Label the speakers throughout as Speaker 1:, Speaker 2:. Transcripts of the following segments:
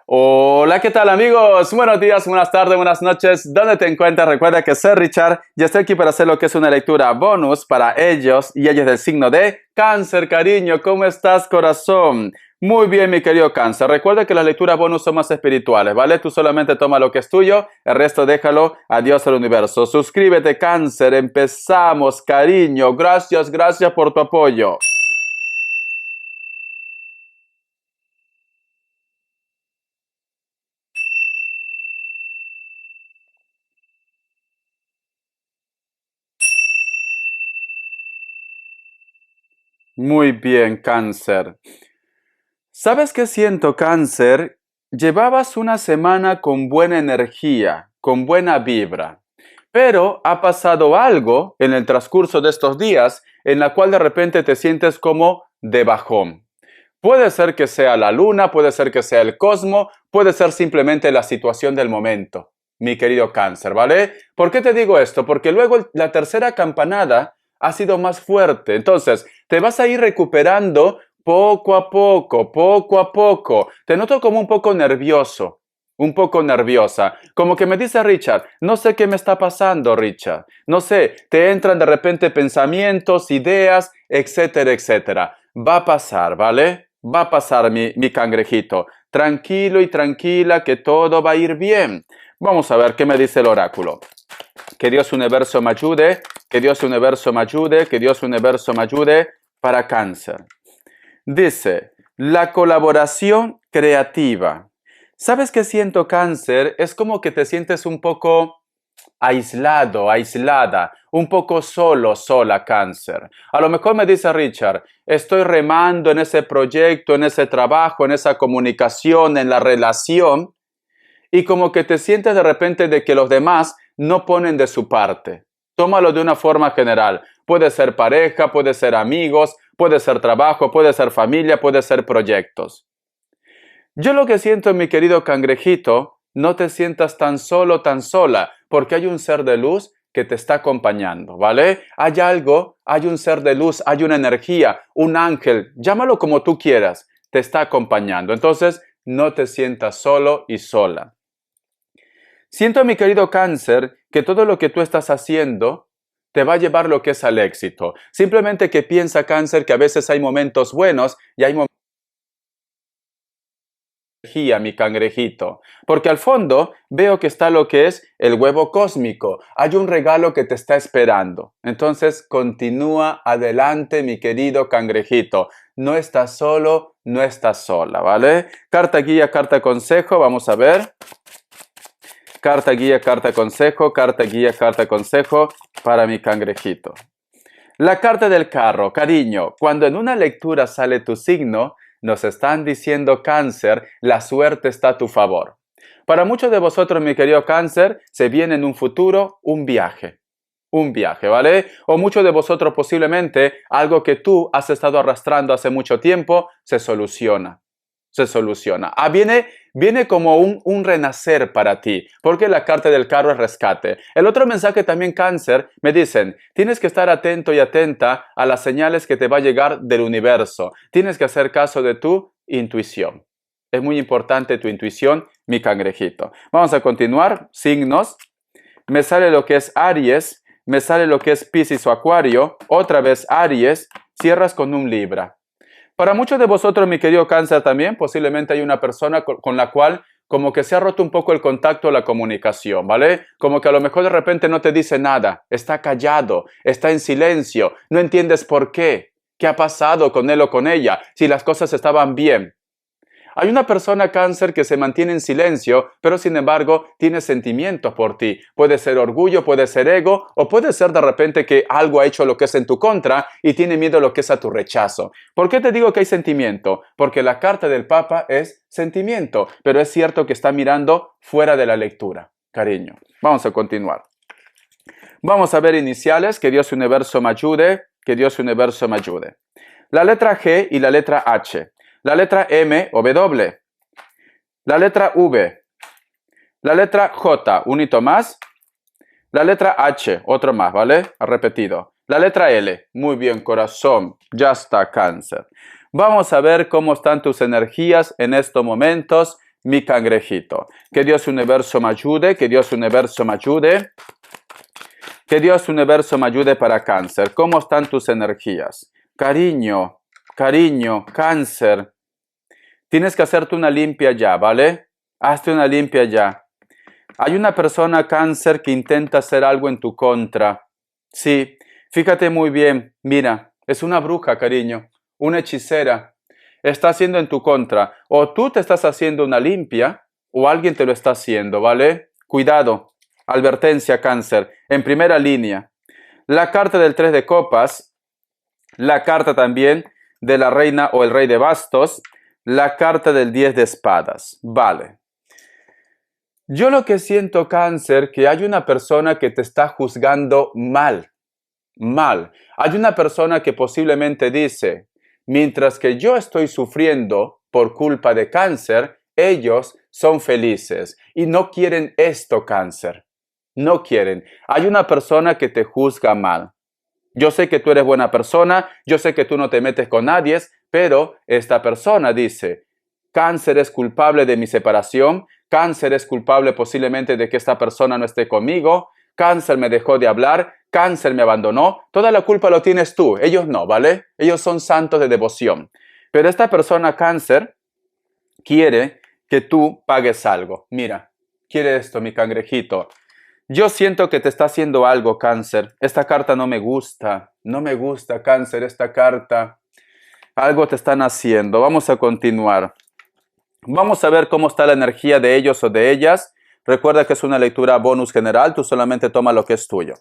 Speaker 1: Hola, ¿qué tal amigos? Buenos días, buenas tardes, buenas noches. ¿Dónde te encuentras? Recuerda que soy Richard y estoy aquí para hacer lo que es una lectura bonus para ellos y ellos del signo de Cáncer, cariño. ¿Cómo estás, corazón? Muy bien, mi querido Cáncer. Recuerda que las lecturas bonus son más espirituales, ¿vale? Tú solamente toma lo que es tuyo, el resto déjalo a Dios al universo. Suscríbete, Cáncer. Empezamos, cariño. Gracias, gracias por tu apoyo. Muy bien, Cáncer. ¿Sabes qué siento, Cáncer? Llevabas una semana con buena energía, con buena vibra, pero ha pasado algo en el transcurso de estos días en la cual de repente te sientes como de bajón. Puede ser que sea la luna, puede ser que sea el cosmos, puede ser simplemente la situación del momento, mi querido Cáncer, ¿vale? ¿Por qué te digo esto? Porque luego la tercera campanada ha sido más fuerte. Entonces, te vas a ir recuperando poco a poco, poco a poco. Te noto como un poco nervioso, un poco nerviosa. Como que me dice Richard, no sé qué me está pasando, Richard. No sé, te entran de repente pensamientos, ideas, etcétera, etcétera. Va a pasar, ¿vale? Va a pasar, mi cangrejito. Tranquilo y tranquila que todo va a ir bien. Vamos a ver qué me dice el oráculo. Que Dios universo me ayude, que Dios universo me ayude, que Dios universo me ayude para Cáncer. Dice, la colaboración creativa. ¿Sabes qué siento, Cáncer? Es como que te sientes un poco aislado, aislada, un poco solo, sola, Cáncer. A lo mejor me dice Richard, estoy remando en ese proyecto, en ese trabajo, en esa comunicación, en la relación, y como que te sientes de repente de que los demás no ponen de su parte. Tómalo de una forma general. Puede ser pareja, puede ser amigos, puede ser trabajo, puede ser familia, puede ser proyectos. Yo lo que siento, mi querido cangrejito, no te sientas tan solo, tan sola, porque hay un ser de luz que te está acompañando, ¿vale? Hay algo, hay un ser de luz, hay una energía, un ángel, llámalo como tú quieras, te está acompañando. Entonces, no te sientas solo y sola. Siento, mi querido Cáncer, que todo lo que tú estás haciendo te va a llevar lo que es al éxito. Simplemente que piensa, Cáncer, que a veces hay momentos buenos y hay momentos de energía, mi cangrejito. Porque al fondo veo que está lo que es el huevo cósmico. Hay un regalo que te está esperando. Entonces, continúa adelante, mi querido cangrejito. No estás solo, no estás sola, ¿vale? Carta guía, carta consejo, vamos a ver. Carta guía, carta consejo, carta guía, carta consejo para mi cangrejito. La carta del carro, cariño, cuando en una lectura sale tu signo, nos están diciendo Cáncer, la suerte está a tu favor. Para muchos de vosotros, mi querido Cáncer, se viene en un futuro un viaje, ¿vale? O muchos de vosotros posiblemente algo que tú has estado arrastrando hace mucho tiempo se soluciona. Se soluciona. Viene como un renacer para ti, porque la carta del carro es rescate. El otro mensaje también, Cáncer, me dicen, tienes que estar atento y atenta a las señales que te va a llegar del universo. Tienes que hacer caso de tu intuición. Es muy importante tu intuición, mi cangrejito. Vamos a continuar. Signos. Me sale lo que es Aries, me sale lo que es Piscis o Acuario, otra vez Aries, cierras con un Libra. Para muchos de vosotros, mi querido Cáncer, también posiblemente hay una persona con la cual como que se ha roto un poco el contacto, la comunicación, ¿vale? Como que a lo mejor de repente no te dice nada, está callado, está en silencio, no entiendes por qué ha pasado con él o con ella, si las cosas estaban bien. Hay una persona, Cáncer, que se mantiene en silencio, pero sin embargo tiene sentimientos por ti. Puede ser orgullo, puede ser ego, o puede ser de repente que algo ha hecho lo que es en tu contra y tiene miedo a lo que es a tu rechazo. ¿Por qué te digo que hay sentimiento? Porque la carta del Papa es sentimiento, pero es cierto que está mirando fuera de la lectura. Cariño, vamos a continuar. Vamos a ver iniciales, que Dios universo me ayude, que Dios universo me ayude. La letra G y la letra H. La letra M o W, la letra V, la letra J, un hito más, la letra H, otro más, ¿vale? Repetido. La letra L, muy bien, corazón, ya está, Cáncer. Vamos a ver cómo están tus energías en estos momentos mi cangrejito. Que Dios Universo me ayude, que Dios Universo me ayude. Que Dios Universo me ayude para Cáncer. ¿Cómo están tus energías? Cariño, Cáncer. Tienes que hacerte una limpia ya, ¿vale? Hazte una limpia ya. Hay una persona Cáncer que intenta hacer algo en tu contra. Sí, fíjate muy bien. Mira, es una bruja, cariño. Una hechicera. Está haciendo en tu contra. O tú te estás haciendo una limpia o alguien te lo está haciendo, ¿vale? Cuidado. Advertencia, Cáncer. En primera línea. La carta del 3 de copas. La carta también de la reina o el rey de bastos. La carta del 10 de espadas. Vale. Yo lo que siento, Cáncer, que hay una persona que te está juzgando mal. Hay una persona que posiblemente dice, mientras que yo estoy sufriendo por culpa de Cáncer, ellos son felices y no quieren esto, Cáncer. No quieren. Hay una persona que te juzga mal. Yo sé que tú eres buena persona, yo sé que tú no te metes con nadie, pero esta persona dice, Cáncer es culpable de mi separación, Cáncer es culpable posiblemente de que esta persona no esté conmigo, Cáncer me dejó de hablar, Cáncer me abandonó, toda la culpa lo tienes tú, ellos no, ¿vale? Ellos son santos de devoción. Pero esta persona Cáncer quiere que tú pagues algo. Mira, quiere esto, mi cangrejito. Yo siento que te está haciendo algo, Cáncer. Esta carta no me gusta. No me gusta, Cáncer, esta carta. Algo te están haciendo. Vamos a continuar. Vamos a ver cómo está la energía de ellos o de ellas. Recuerda que es una lectura bonus general. Tú solamente toma lo que es tuyo.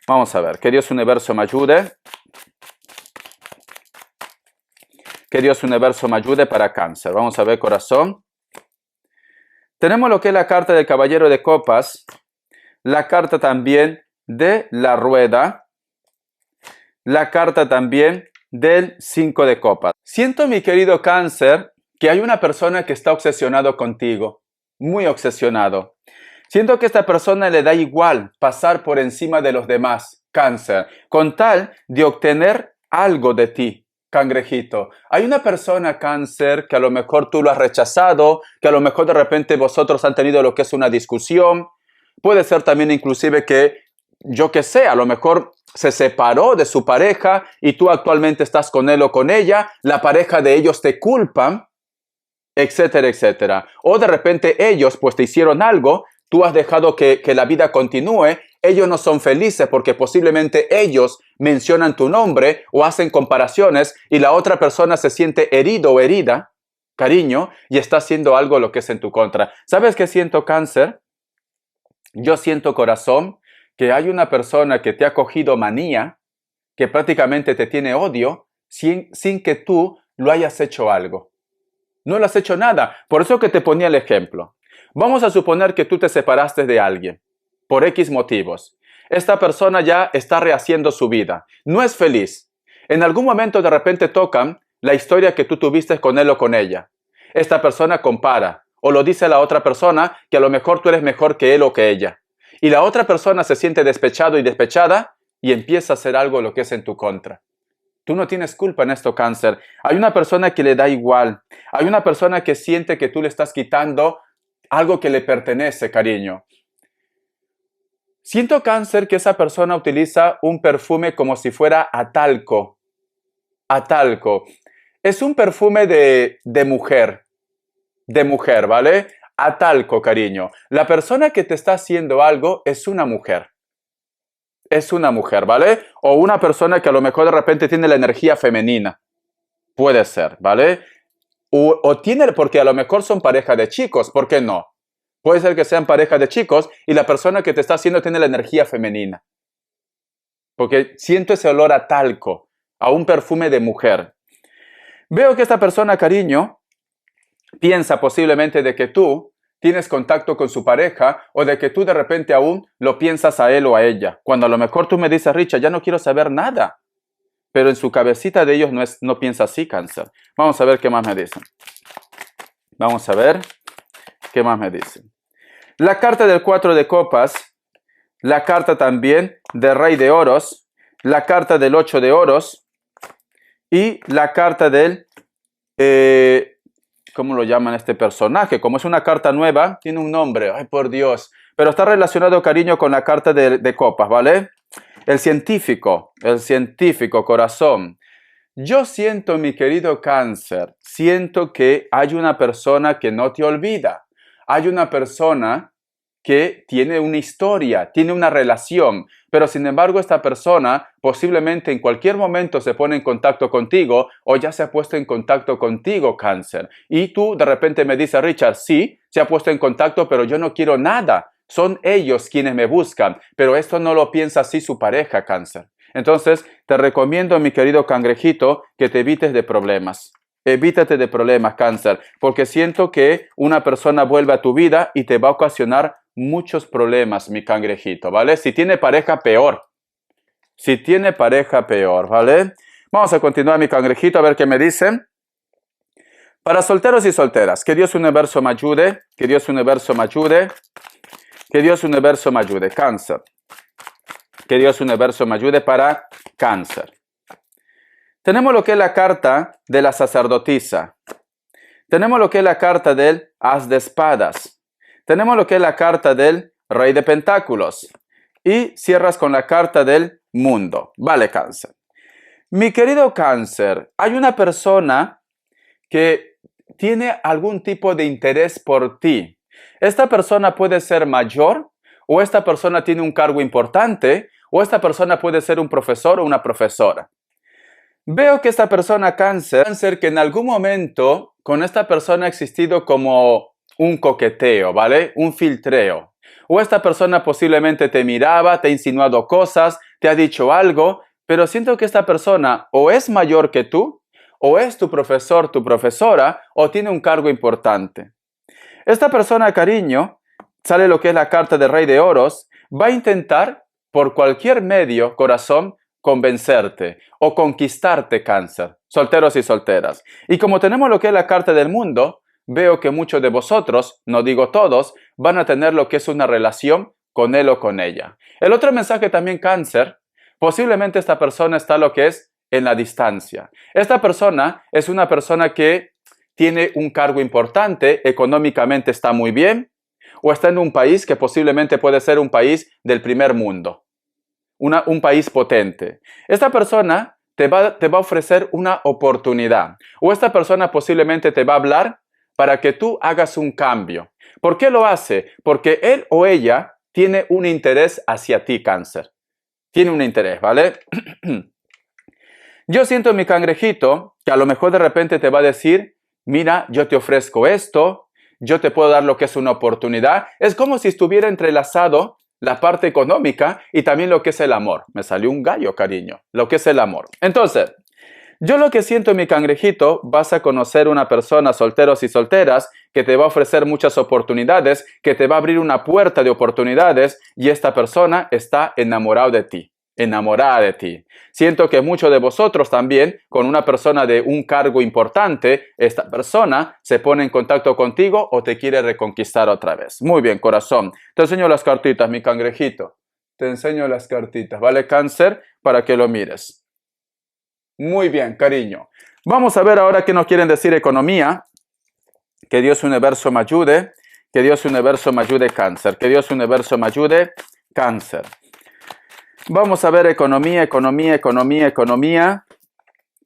Speaker 1: Vamos a ver. Que Dios Universo me ayude. Que Dios Universo me ayude para Cáncer. Vamos a ver, corazón. Tenemos lo que es la carta del Caballero de Copas. La carta también de la rueda, la carta también del 5 de copas. Siento, mi querido Cáncer, que hay una persona que está obsesionado contigo, muy obsesionado. Siento que a esta persona le da igual pasar por encima de los demás, Cáncer, con tal de obtener algo de ti, cangrejito. Hay una persona, Cáncer, que a lo mejor tú lo has rechazado, que a lo mejor de repente vosotros han tenido lo que es una discusión. Puede ser también inclusive que, yo que sé, a lo mejor se separó de su pareja y tú actualmente estás con él o con ella, la pareja de ellos te culpan, etcétera, etcétera. O de repente ellos pues te hicieron algo, tú has dejado que la vida continúe, ellos no son felices porque posiblemente ellos mencionan tu nombre o hacen comparaciones y la otra persona se siente herido o herida, cariño, y está haciendo algo lo que es en tu contra. ¿Sabes qué siento, Cáncer? Yo siento, corazón, que hay una persona que te ha cogido manía, que prácticamente te tiene odio, sin que tú lo hayas hecho algo. No lo has hecho nada. Por eso que te ponía el ejemplo. Vamos a suponer que tú te separaste de alguien, por X motivos. Esta persona ya está rehaciendo su vida. No es feliz. En algún momento de repente tocan la historia que tú tuviste con él o con ella. Esta persona compara. O lo dice la otra persona que a lo mejor tú eres mejor que él o que ella. Y la otra persona se siente despechado y despechada y empieza a hacer algo lo que es en tu contra. Tú no tienes culpa en esto, Cáncer. Hay una persona que le da igual. Hay una persona que siente que tú le estás quitando algo que le pertenece, cariño. Siento, Cáncer, que esa persona utiliza un perfume como si fuera a talco. A talco. Es un perfume de mujer. De mujer, ¿vale? A talco, cariño. La persona que te está haciendo algo es una mujer. Es una mujer, ¿vale? O una persona que a lo mejor de repente tiene la energía femenina. Puede ser, ¿vale? O tiene, porque a lo mejor son pareja de chicos, ¿por qué no? Puede ser que sean pareja de chicos y la persona que te está haciendo tiene la energía femenina. Porque siento ese olor a talco, a un perfume de mujer. Veo que esta persona, cariño, piensa posiblemente de que tú tienes contacto con su pareja o de que tú de repente aún lo piensas a él o a ella. Cuando a lo mejor tú me dices, Richard, ya no quiero saber nada. Pero en su cabecita de ellos no piensa así, Cáncer. Vamos a ver qué más me dicen. Vamos a ver qué más me dicen. La carta del 4 de copas, la carta también del rey de oros, la carta del 8 de oros y la carta del ¿cómo lo llaman este personaje? Como es una carta nueva, tiene un nombre, ay por Dios. Pero está relacionado, cariño, con la carta de copas, ¿vale? El científico, corazón. Yo siento, mi querido Cáncer, siento que hay una persona que no te olvida. Hay una persona que tiene una historia, tiene una relación, pero sin embargo esta persona posiblemente en cualquier momento se pone en contacto contigo o ya se ha puesto en contacto contigo, Cáncer. Y tú de repente me dices, Richard, sí, se ha puesto en contacto, pero yo no quiero nada. Son ellos quienes me buscan, pero esto no lo piensa así su pareja, Cáncer. Entonces, te recomiendo, mi querido cangrejito, que te evites de problemas. Evítate de problemas, Cáncer, porque siento que una persona vuelve a tu vida y te va a ocasionar muchos problemas, mi cangrejito, ¿vale? Si tiene pareja, peor. Si tiene pareja, peor, ¿vale? Vamos a continuar, mi cangrejito, a ver qué me dicen. Para solteros y solteras, que Dios universo me ayude, que Dios universo me ayude, que Dios universo me ayude, Cáncer. Que Dios universo me ayude para Cáncer. Tenemos lo que es la carta de la sacerdotisa. Tenemos lo que es la carta del as de espadas. Tenemos lo que es la carta del rey de pentáculos. Y cierras con la carta del mundo. Vale, Cáncer. Mi querido Cáncer, hay una persona que tiene algún tipo de interés por ti. Esta persona puede ser mayor, o esta persona tiene un cargo importante, o esta persona puede ser un profesor o una profesora. Veo que esta persona Cáncer, que en algún momento con esta persona ha existido como un coqueteo, ¿vale? Un filtreo. O esta persona posiblemente te miraba, te ha insinuado cosas, te ha dicho algo, pero siento que esta persona o es mayor que tú, o es tu profesor, tu profesora, o tiene un cargo importante. Esta persona, cariño, sale lo que es la carta del Rey de Oros, va a intentar por cualquier medio, corazón, convencerte o conquistarte, Cáncer, solteros y solteras. Y como tenemos lo que es la carta del mundo, veo que muchos de vosotros, no digo todos, van a tener lo que es una relación con él o con ella. El otro mensaje también, Cáncer, posiblemente esta persona está lo que es en la distancia. Esta persona es una persona que tiene un cargo importante, económicamente está muy bien, o está en un país que posiblemente puede ser un país del primer mundo, un país potente. Esta persona te va a ofrecer una oportunidad, o esta persona posiblemente te va a hablar para que tú hagas un cambio. ¿Por qué lo hace? Porque él o ella tiene un interés hacia ti, Cáncer. Tiene un interés, ¿vale? Yo siento, mi cangrejito, que a lo mejor de repente te va a decir, mira, yo te ofrezco esto, yo te puedo dar lo que es una oportunidad. Es como si estuviera entrelazado la parte económica y también lo que es el amor. Me salió un gallo, cariño, lo que es el amor. Entonces, yo lo que siento, mi cangrejito, vas a conocer una persona, solteros y solteras, que te va a ofrecer muchas oportunidades, que te va a abrir una puerta de oportunidades y esta persona está enamorado de ti. Enamorada de ti. Siento que muchos de vosotros también, con una persona de un cargo importante, esta persona se pone en contacto contigo o te quiere reconquistar otra vez. Muy bien, corazón. Te enseño las cartitas, mi cangrejito. Te enseño las cartitas, ¿vale, Cáncer? Para que lo mires. Muy bien, cariño. Vamos a ver ahora qué nos quieren decir economía. Que Dios universo me ayude. Que Dios universo me ayude, Cáncer. Que Dios universo me ayude, Cáncer. Vamos a ver economía.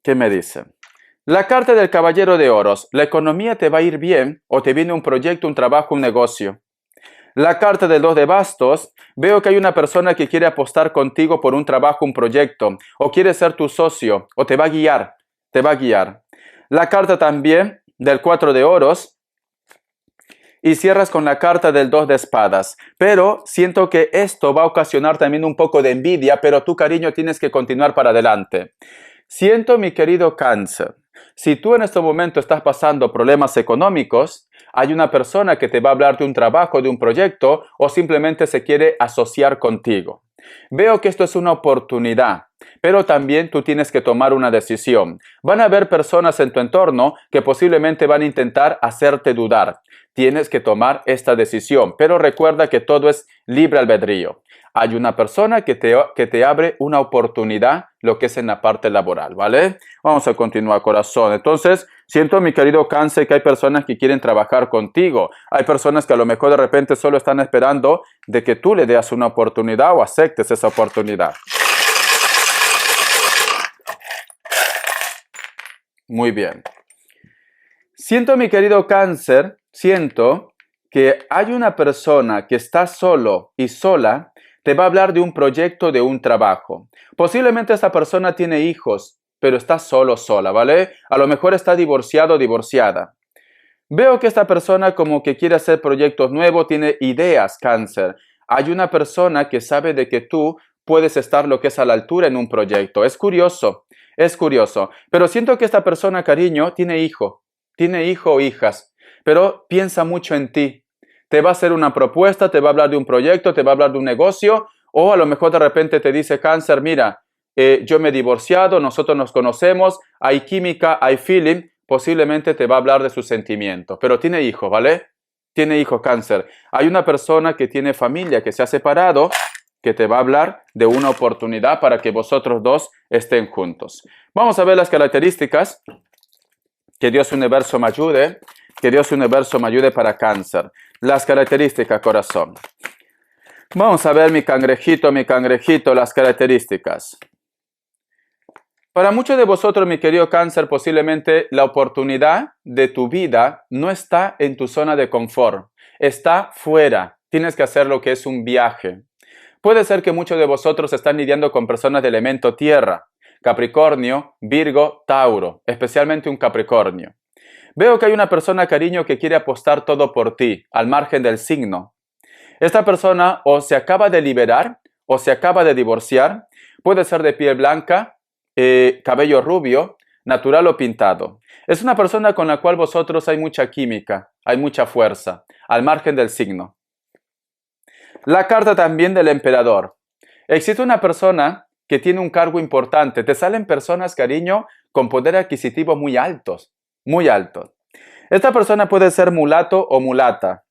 Speaker 1: ¿Qué me dice? La carta del caballero de oros. La economía te va a ir bien o te viene un proyecto, un trabajo, un negocio. La carta del 2 de bastos. Veo que hay una persona que quiere apostar contigo por un trabajo, un proyecto, o quiere ser tu socio, o te va a guiar. Te va a guiar. La carta también del 4 de oros. Y cierras con la carta del 2 de espadas. Pero siento que esto va a ocasionar también un poco de envidia, pero tú, cariño, tienes que continuar para adelante. Siento, mi querido Cáncer, si tú en este momento estás pasando problemas económicos, hay una persona que te va a hablar de un trabajo, de un proyecto, o simplemente se quiere asociar contigo. Veo que esto es una oportunidad, pero también tú tienes que tomar una decisión. Van a haber personas en tu entorno que posiblemente van a intentar hacerte dudar. Tienes que tomar esta decisión, pero recuerda que todo es libre albedrío. Hay una persona que te abre una oportunidad, lo que es en la parte laboral, ¿vale? Vamos a continuar, corazón. Entonces, Siento, mi querido Cáncer, que hay personas que quieren trabajar contigo. Hay personas que a lo mejor de repente solo están esperando de que tú le des una oportunidad o aceptes esa oportunidad. Muy bien. Siento, mi querido Cáncer, siento que hay una persona que está solo y sola, te va a hablar de un proyecto, de un trabajo. Posiblemente esa persona tiene hijos, pero está solo, sola, ¿vale? A lo mejor está divorciado o divorciada. Veo que esta persona como que quiere hacer proyectos nuevos, tiene ideas, Cáncer. Hay una persona que sabe de que tú puedes estar lo que es a la altura en un proyecto. Es curioso, pero siento que esta persona, cariño, tiene hijo o hijas, pero piensa mucho en ti. Te va a hacer una propuesta, te va a hablar de un proyecto, te va a hablar de un negocio, o a lo mejor de repente te dice, Cáncer, mira, yo me he divorciado, nosotros nos conocemos, hay química, hay feeling, posiblemente te va a hablar de sus sentimientos, pero tiene hijos, ¿vale? Tiene hijos, Cáncer. Hay una persona que tiene familia, que se ha separado, que te va a hablar de una oportunidad para que vosotros dos estén juntos. Vamos a ver las características. Que Dios Universo me ayude. Que Dios Universo me ayude para Cáncer. Las características, corazón. Vamos a ver, mi cangrejito, las características. Para muchos de vosotros, mi querido Cáncer, posiblemente la oportunidad de tu vida no está en tu zona de confort. Está fuera. Tienes que hacer lo que es un viaje. Puede ser que muchos de vosotros están lidiando con personas de elemento tierra. Capricornio, Virgo, Tauro, especialmente un Capricornio. Veo que hay una persona, cariño, que quiere apostar todo por ti, al margen del signo. Esta persona o se acaba de liberar o se acaba de divorciar. Puede ser de piel blanca, cabello rubio, natural o pintado. Es una persona con la cual vosotros hay mucha química, hay mucha fuerza, al margen del signo. La carta también del emperador. Existe una persona que tiene un cargo importante. Te salen personas, cariño, con poder adquisitivo muy altos, muy altos. Esta persona puede ser mulato o mulata.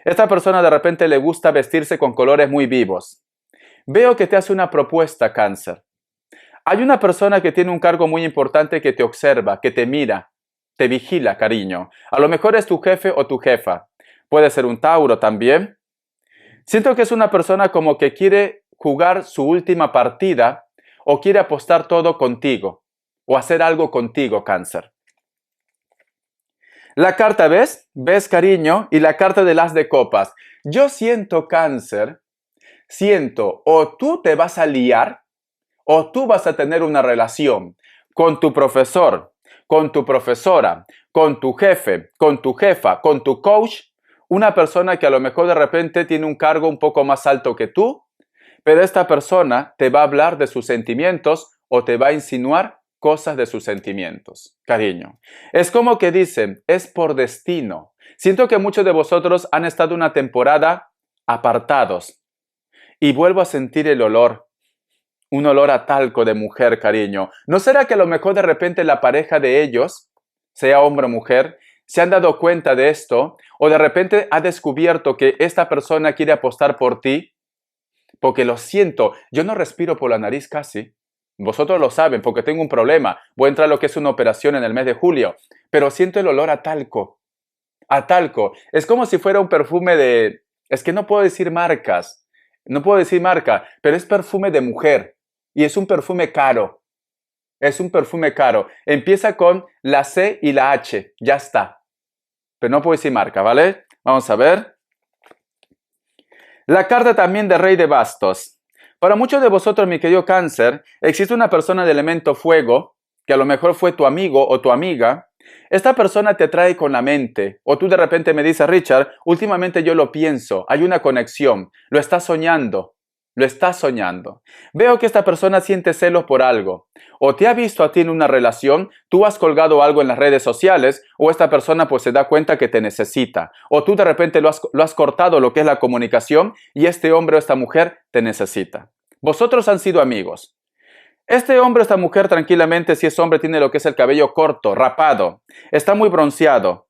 Speaker 1: Esta persona de repente le gusta vestirse con colores muy vivos. Veo que te hace una propuesta, Cáncer. Hay una persona que tiene un cargo muy importante que te observa, que te mira, te vigila, cariño. A lo mejor es tu jefe o tu jefa. Puede ser un Tauro también. Siento que es una persona como que quiere jugar su última partida o quiere apostar todo contigo o hacer algo contigo, Cáncer. La carta, ¿ves? ¿Ves, cariño? Y la carta del as de copas. Yo siento, Cáncer, o tú te vas a liar o tú vas a tener una relación con tu profesor, con tu profesora, con tu jefe, con tu jefa, con tu coach, una persona que a lo mejor de repente tiene un cargo un poco más alto que tú, pero esta persona te va a hablar de sus sentimientos o te va a insinuar cosas de sus sentimientos, cariño. Es como que dicen, es por destino. Siento que muchos de vosotros han estado una temporada apartados y vuelvo a sentir el olor. Un olor a talco de mujer, cariño. ¿No será que a lo mejor de repente la pareja de ellos, sea hombre o mujer, se han dado cuenta de esto o de repente ha descubierto que esta persona quiere apostar por ti? Porque lo siento, yo no respiro por la nariz casi. Vosotros lo saben porque tengo un problema. Voy a entrar a lo que es una operación en el mes de julio, pero siento el olor a talco. A talco. Es como si fuera un perfume de... Es que no puedo decir marcas. No puedo decir marca, pero es perfume de mujer. Y es un perfume caro. Es un perfume caro. Empieza con la C y la H. Ya está. Pero no puedo decir marca, ¿vale? Vamos a ver. La carta también de Rey de Bastos. Para muchos de vosotros, mi querido Cáncer, existe una persona de elemento fuego, que a lo mejor fue tu amigo o tu amiga. Esta persona te atrae con la mente. O tú de repente me dices, Richard, últimamente yo lo pienso, hay una conexión, lo estás soñando. Lo estás soñando. Veo que esta persona siente celos por algo. O te ha visto a ti en una relación, tú has colgado algo en las redes sociales, o esta persona pues se da cuenta que te necesita. O tú de repente lo has cortado lo que es la comunicación y este hombre o esta mujer te necesita. Vosotros han sido amigos. Este hombre o esta mujer tranquilamente, si es hombre, tiene lo que es el cabello corto, rapado. Está muy bronceado.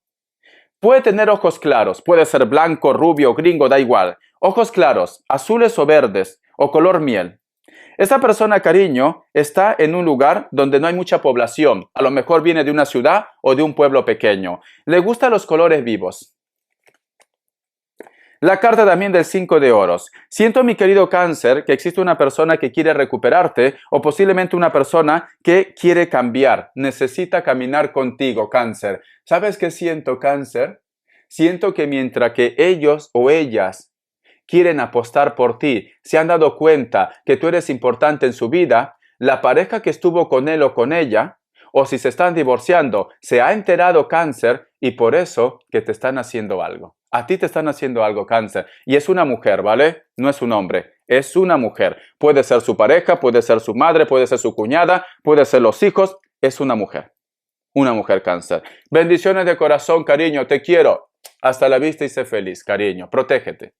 Speaker 1: Puede tener ojos claros, puede ser blanco, rubio, gringo, da igual. Ojos claros, azules o verdes, o color miel. Esta persona, cariño, está en un lugar donde no hay mucha población. A lo mejor viene de una ciudad o de un pueblo pequeño. Le gustan los colores vivos. La carta también del 5 de oros. Siento, mi querido Cáncer, que existe una persona que quiere recuperarte o posiblemente una persona que quiere cambiar. Necesita caminar contigo, Cáncer. ¿Sabes qué siento, Cáncer? Siento que mientras que ellos o ellas quieren apostar por ti, se han dado cuenta que tú eres importante en su vida, la pareja que estuvo con él o con ella, o si se están divorciando, se ha enterado, Cáncer, y por eso que te están haciendo algo. A ti te están haciendo algo, Cáncer. Y es una mujer, ¿vale? No es un hombre, es una mujer. Puede ser su pareja, puede ser su madre, puede ser su cuñada, puede ser los hijos. Es una mujer. Una mujer, Cáncer. Bendiciones de corazón, cariño. Te quiero. Hasta la vista y sé feliz, cariño. Protégete.